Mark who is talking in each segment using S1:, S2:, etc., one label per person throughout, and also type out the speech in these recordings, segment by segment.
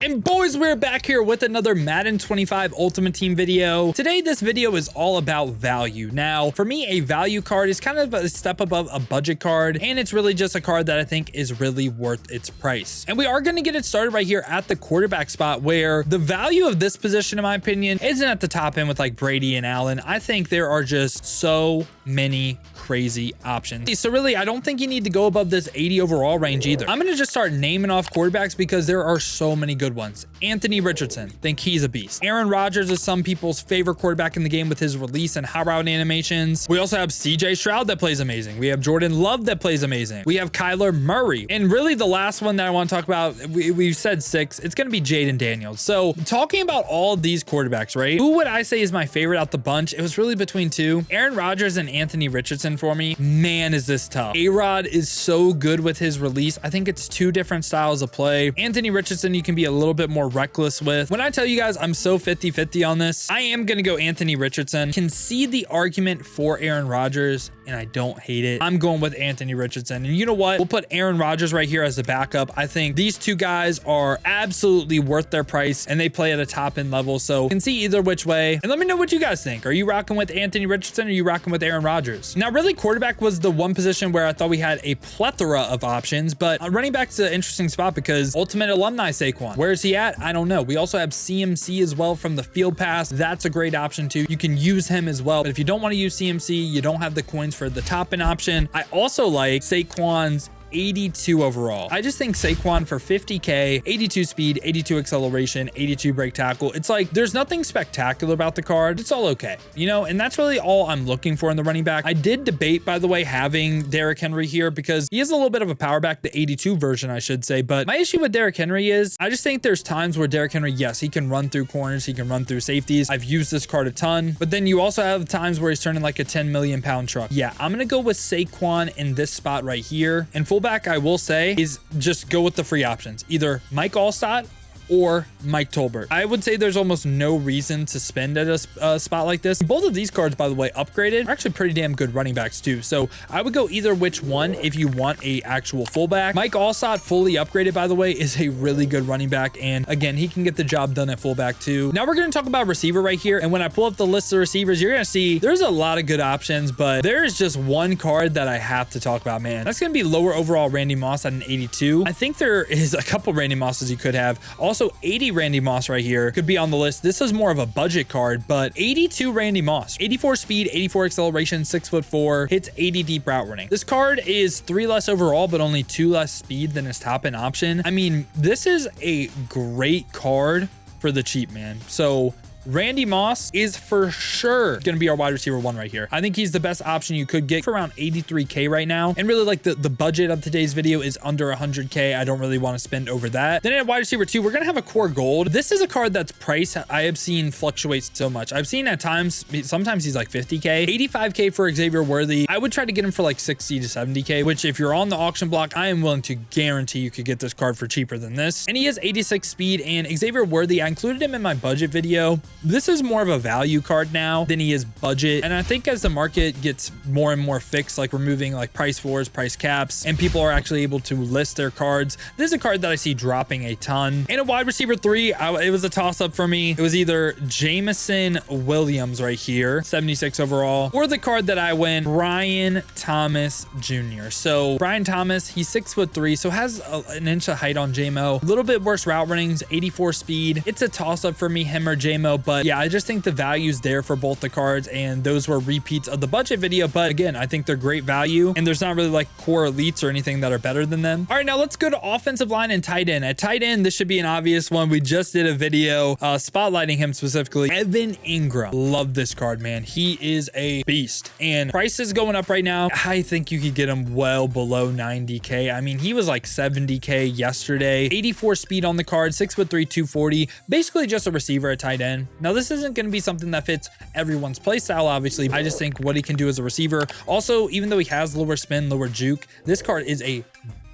S1: And boys, we're back here with another Madden 25 Ultimate Team video. Today, this video is all about value. Now, for me, a value card is kind of a step above a budget card, and it's really just a card that I think is really worth its price. And we are going to get it started right here at the quarterback spot, where the value of this position, in my opinion, isn't at the top end with like Brady and Allen. I think there are just so many crazy options. So really, I don't think you need to go above this 80 overall range either. I'm going to just start naming off quarterbacks because there are so many good ones. Anthony Richardson, think he's a beast. Aaron Rodgers is some people's favorite quarterback in the game with his release and hot route animations. We also have CJ Stroud that plays amazing. We have Jordan Love that plays amazing. We have Kyler Murray. And really the last one that I want to talk about, we've said 6, it's going to be Jaden Daniels. So talking about all of these quarterbacks, right? Who would I say is my favorite out the bunch? It was really between 2, Aaron Rodgers and Anthony Richardson for me. Man, is this tough. A-Rod is so good with his release. I think it's 2 different styles of play. Anthony Richardson, you can be a little bit more reckless with. When I tell you guys I'm so 50-50 on this, I am going to go Anthony Richardson. Can see the argument for Aaron Rodgers, and I don't hate it. I'm going with Anthony Richardson. And you know what? We'll put Aaron Rodgers right here as the backup. I think these 2 guys are absolutely worth their price, and they play at a top end level. So you can see either which way. And let me know what you guys think. Are you rocking with Anthony Richardson or are you rocking with Aaron Rodgers? Now, really, quarterback was the one position where I thought we had a plethora of options, but running back's an interesting spot because ultimate alumni Saquon. Where is he at? I don't know. We also have CMC as well from the field pass. That's a great option too. You can use him as well. But if you don't want to use CMC, you don't have the coins for the top end option. I also like Saquon's 82 overall. I just think Saquon for 50K, 82 speed, 82 acceleration, 82 break tackle. It's like, there's nothing spectacular about the card. It's all okay, you know, and that's really all I'm looking for in the running back. I did debate, by the way, having Derrick Henry here because he is a little bit of a power back, the 82 version, I should say. But my issue with Derrick Henry is I just think there's times where Derrick Henry, yes, he can run through corners. He can run through safeties. I've used this card a ton, but then you also have times where he's turning like a 10 million pound truck. Yeah, I'm going to go with Saquon in this spot right here. And fullback, I will say, is just go with the free options. Either Mike Allstott or Mike Tolbert. I would say there's almost no reason to spend at a spot like this. Both of these cards, by the way, upgraded, are actually pretty damn good running backs too. So I would go either which one if you want a actual fullback. Mike Allstott, fully upgraded, by the way, is a really good running back. And again, he can get the job done at fullback too. Now we're going to talk about receiver right here. And when I pull up the list of receivers, you're going to see there's a lot of good options, but there is just one card that I have to talk about, man. That's going to be lower overall Randy Moss at an 82. I think there is a couple Randy Mosses you could have. Also, 80 Randy Moss right here could be on the list. This is more of a budget card, but 82 Randy Moss, 84 speed, 84 acceleration, 6'4", hits 80 deep route running. This card is 3 less overall, but only 2 less speed than his top end option. I mean, this is a great card for the cheap, man. So Randy Moss is for sure going to be our wide receiver 1 right here. I think he's the best option you could get for around 83K right now. And really, like, the budget of today's video is under 100K. I don't really want to spend over that. Then at wide receiver 2, we're going to have a core gold. This is a card that's priced, I have seen fluctuates so much. I've seen at times, sometimes he's like 50K, 85K for Xavier Worthy. I would try to get him for like 60 to 70K, which if you're on the auction block, I am willing to guarantee you could get this card for cheaper than this. And he has 86 speed, and Xavier Worthy, I included him in my budget video. This is more of a value card now than he is budget. And I think as the market gets more and more fixed, like removing like price floors, price caps, and people are actually able to list their cards, this is a card that I see dropping a ton. And a wide receiver 3, it was a toss up for me. It was either Jameson Williams right here, 76 overall, or the card that I went, Brian Thomas Jr. So Brian Thomas, he's 6'3", so has an inch of height on JMO. A little bit worse route runnings, 84 speed. It's a toss up for me, him or JMO, but yeah, I just think the value's there for both the cards, and those were repeats of the budget video. But again, I think they're great value, and there's not really like core elites or anything that are better than them. All right, now let's go to offensive line and tight end. At tight end, this should be an obvious one. We just did a video spotlighting him specifically. Evan Ingram. Love this card, man. He is a beast, and price is going up right now. I think you could get him well below 90K. I mean, he was like 70K yesterday. 84 speed on the card, 6'3", 240. Basically just a receiver at tight end. Now, this isn't going to be something that fits everyone's play style, obviously. I just think what he can do as a receiver. Also, even though he has lower spin, lower juke, this card is a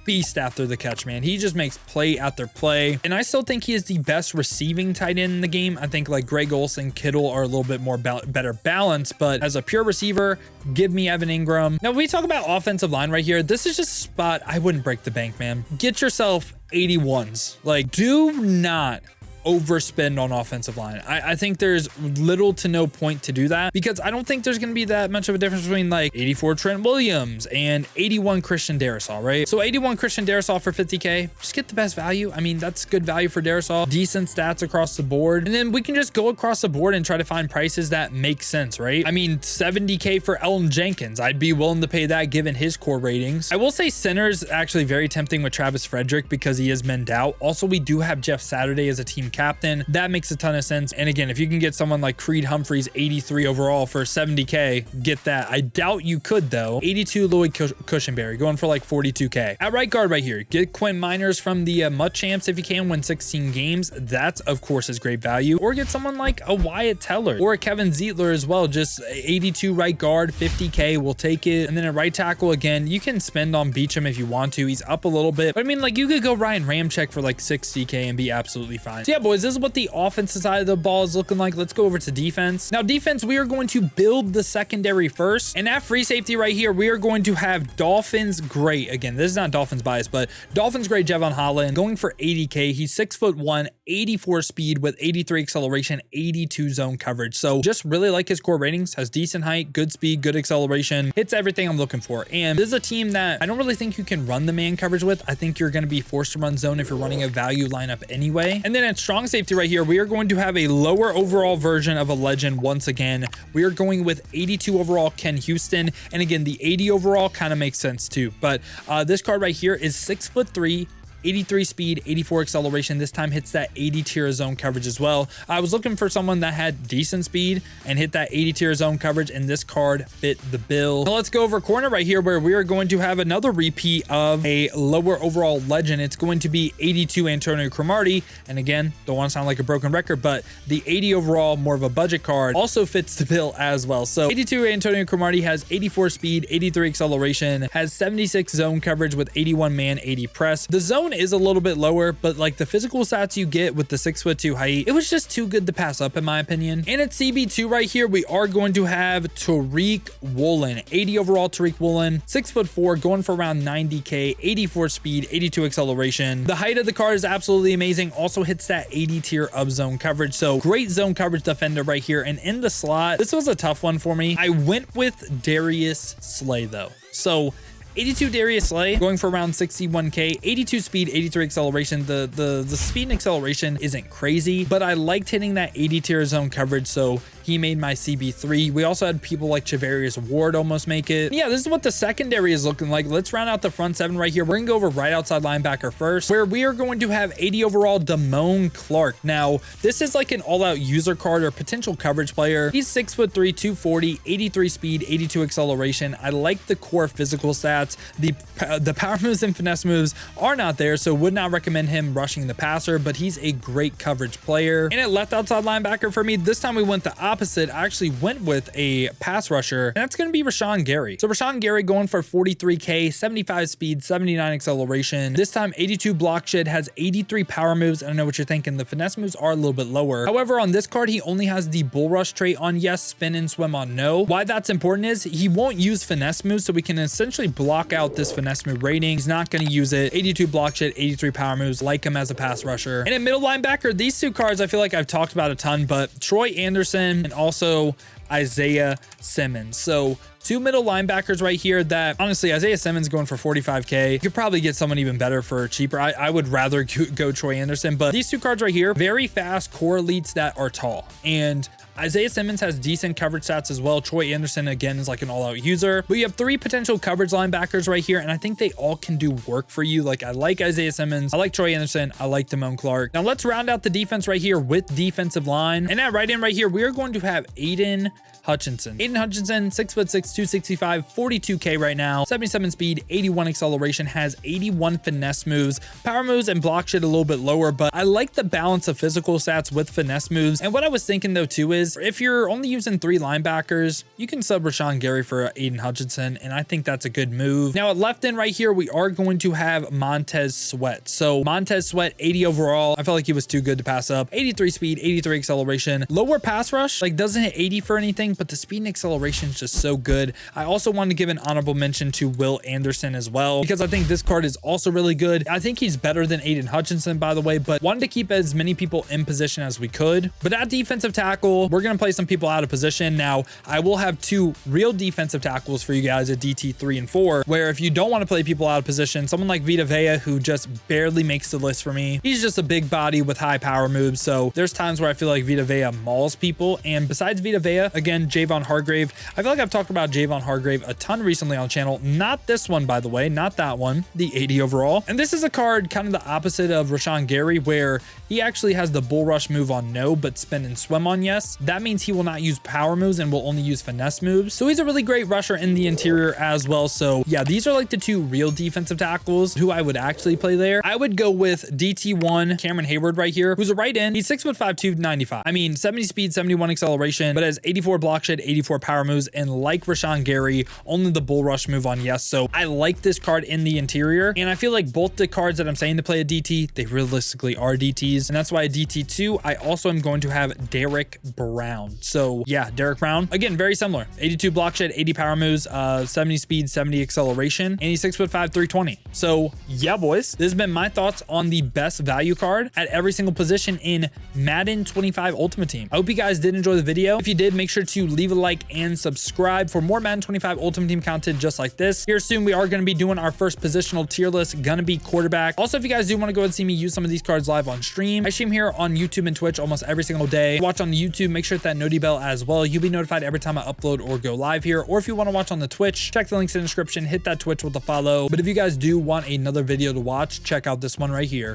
S1: beast after the catch, man. He just makes play after play. And I still think he is the best receiving tight end in the game. I think like Greg Olsen, Kittle are a little bit more better balanced, but as a pure receiver, give me Evan Ingram. Now, when we talk about offensive line right here, this is just a spot I wouldn't break the bank, man. Get yourself 81s. Like, do not overspend on offensive line. I think there's little to no point to do that, because I don't think there's going to be that much of a difference between like 84 Trent Williams and 81 Christian Darrisaw, right? So 81 Christian Darrisaw for 50K, just get the best value. I mean, that's good value for Darrisaw, decent stats across the board. And then we can just go across the board and try to find prices that make sense, right? I mean, 70K for Elton Jenkins, I'd be willing to pay that given his core ratings. I will say center's actually very tempting with Travis Frederick because he is manned out. Also, we do have Jeff Saturday as a team captain. That makes a ton of sense. And again, if you can get someone like Creed Humphreys, 83 overall for 70K, get that. I doubt you could though. 82 Lloyd Cushenberry going for like 42K. At right guard right here, get Quinn Miners from the Mutt Champs if you can, win 16 games. That's of course is great value. Or get someone like a Wyatt Teller or a Kevin Zietler as well. Just 82 right guard, 50K, we'll take it. And then at right tackle, again, you can spend on Beachum if you want to. He's up a little bit, but I mean, like you could go Ryan Ramczyk for like 60K and be absolutely fine. So yeah, boys, this is what the offensive side of the ball is looking like. Let's go over to defense. Now, defense, we are going to build the secondary first. And at free safety right here, we are going to have Dolphins great. Again, this is not Dolphins bias, but Dolphins great Javon Holland going for 80K. He's 6'1", 84 speed with 83 acceleration, 82 zone coverage. So just really like his core ratings, has decent height, good speed, good acceleration, hits everything I'm looking for. And this is a team that I don't really think you can run the man coverage with. I think you're going to be forced to run zone if you're running a value lineup anyway. And then at strong safety right here, we are going to have a lower overall version of a legend once again. We are going with 82 overall Ken Houston. And again, the 80 overall kind of makes sense too. But this card right here is 6'3", 83 speed, 84 acceleration. This time hits that 80 tier zone coverage as well. I was looking for someone that had decent speed and hit that 80 tier zone coverage, and this card fit the bill. Now let's go over corner right here, where we are going to have another repeat of a lower overall legend. It's going to be 82 Antonio Cromartie. And again, don't want to sound like a broken record, but the 80 overall, more of a budget card, also fits the bill as well. So 82 Antonio Cromartie has 84 speed, 83 acceleration, has 76 zone coverage with 81 man, 80 press. The zone is a little bit lower, but like the physical stats you get with the 6'2" height, it was just too good to pass up in my opinion. And at CB2 right here, we are going to have Tariq Woolen, 80 overall Tariq Woolen, 6'4", going for around 90K, 84 speed, 82 acceleration. The height of the card is absolutely amazing. Also hits that 80 tier of zone coverage. So great zone coverage defender right here. And in the slot, this was a tough one for me. I went with Darius Slay though. So 82 Darius Slay going for around 61K, 82 speed, 83 acceleration. The speed and acceleration isn't crazy, but I liked hitting that 80 tier zone coverage, so he made my CB3. We also had people like Chavarius Ward almost make it. Yeah, this is what the secondary is looking like. Let's round out the front seven right here. We're gonna go over right outside linebacker first, where we are going to have 80 overall Damone Clark. Now, this is like an all-out user card or potential coverage player. He's 6'3", 240, 83 speed, 82 acceleration. I like the core physical stats. The power moves and finesse moves are not there, so would not recommend him rushing the passer, but he's a great coverage player. And at left outside linebacker for me, this time we went the opposite. I actually went with a pass rusher, and that's going to be Rashawn Gary. So Rashawn Gary going for 43K, 75 speed, 79 acceleration. This time 82 block shed, has 83 power moves. I don't know what you're thinking. The finesse moves are a little bit lower. However, on this card, he only has the bull rush trait on yes, spin and swim on no. Why that's important is he won't use finesse moves, so we can essentially block out this finesse move rating. He's not going to use it. 82 block shed, 83 power moves, like him as a pass rusher. And at middle linebacker, these two cards I feel like I've talked about a ton, but Troy Anderson and also Isaiah Simmons. So two middle linebackers right here that honestly, Isaiah Simmons going for 45K. You could probably get someone even better for cheaper. I would rather go Troy Anderson, but these two cards right here, very fast core elites that are tall. And Isaiah Simmons has decent coverage stats as well. Troy Anderson, again, is like an all-out user. But you have three potential coverage linebackers right here, and I think they all can do work for you. Like, I like Isaiah Simmons. I like Troy Anderson. I like Damone Clark. Now, let's round out the defense right here with defensive line. And at right end right here, we are going to have Aiden Hutchinson. Aiden Hutchinson, 6'6", 265, 42K right now, 77 speed, 81 acceleration, has 81 finesse moves. Power moves and block shit a little bit lower, but I like the balance of physical stats with finesse moves. And what I was thinking though too is if you're only using 3 linebackers, you can sub Rashawn Gary for Aiden Hutchinson, and I think that's a good move. Now at left end right here, we are going to have Montez Sweat. So Montez Sweat, 80 overall. I felt like he was too good to pass up. 83 speed, 83 acceleration, lower pass rush, like doesn't hit 80 for anything, but the speed and acceleration is just so good. I also wanted to give an honorable mention to Will Anderson as well, because I think this card is also really good. I think he's better than Aiden Hutchinson, by the way, but wanted to keep as many people in position as we could. But at defensive tackle, we're going to play some people out of position. Now, I will have 2 real defensive tackles for you guys at DT 3 and 4, where if you don't want to play people out of position, someone like Vita Vea, who just barely makes the list for me, he's just a big body with high power moves. So there's times where I feel like Vita Vea mauls people. And besides Vita Vea, again, Javon Hargrave. I feel like I've talked about Javon Hargrave a ton recently on the channel. Not this one, by the way, not that one, the 80 overall. And this is a card kind of the opposite of Rashawn Gary, where he actually has the bull rush move on no, but spin and swim on yes. That means he will not use power moves and will only use finesse moves. So he's a really great rusher in the interior as well. So yeah, these are like the 2 real defensive tackles who I would actually play there. I would go with DT1 Cameron Hayward right here, who's a right end. He's 6'5", 295. I mean, 70 speed, 71 acceleration, but has 84 block shed, 84 power moves, and like Rashawn Gary, only the bull rush move on yes. So I like this card in the interior, and I feel like both the cards that I'm saying to play a DT, they realistically are DTs, and that's why a DT2, I also am going to have Derek Brown. So yeah, Derek Brown, again, very similar. 82 block shed, 80 power moves, 70 speed, 70 acceleration, and he's 6'5", 320. So yeah, boys, this has been my thoughts on the best value card at every single position in Madden 25 Ultimate Team. I hope you guys did enjoy the video. If you did, make sure to leave a like and subscribe for more Madden 25 Ultimate Team content just like this. Here soon, we are going to be doing our first positional tier list, gonna be quarterback. Also, if you guys do want to go and see me use some of these cards live on stream, I stream here on YouTube and Twitch almost every single day. Watch on the YouTube, make sure to hit that noti bell as well. You'll be notified every time I upload or go live here. Or if you want to watch on the Twitch, check the links in the description, hit that Twitch with a follow. But if you guys do want another video to watch, check out this one right here.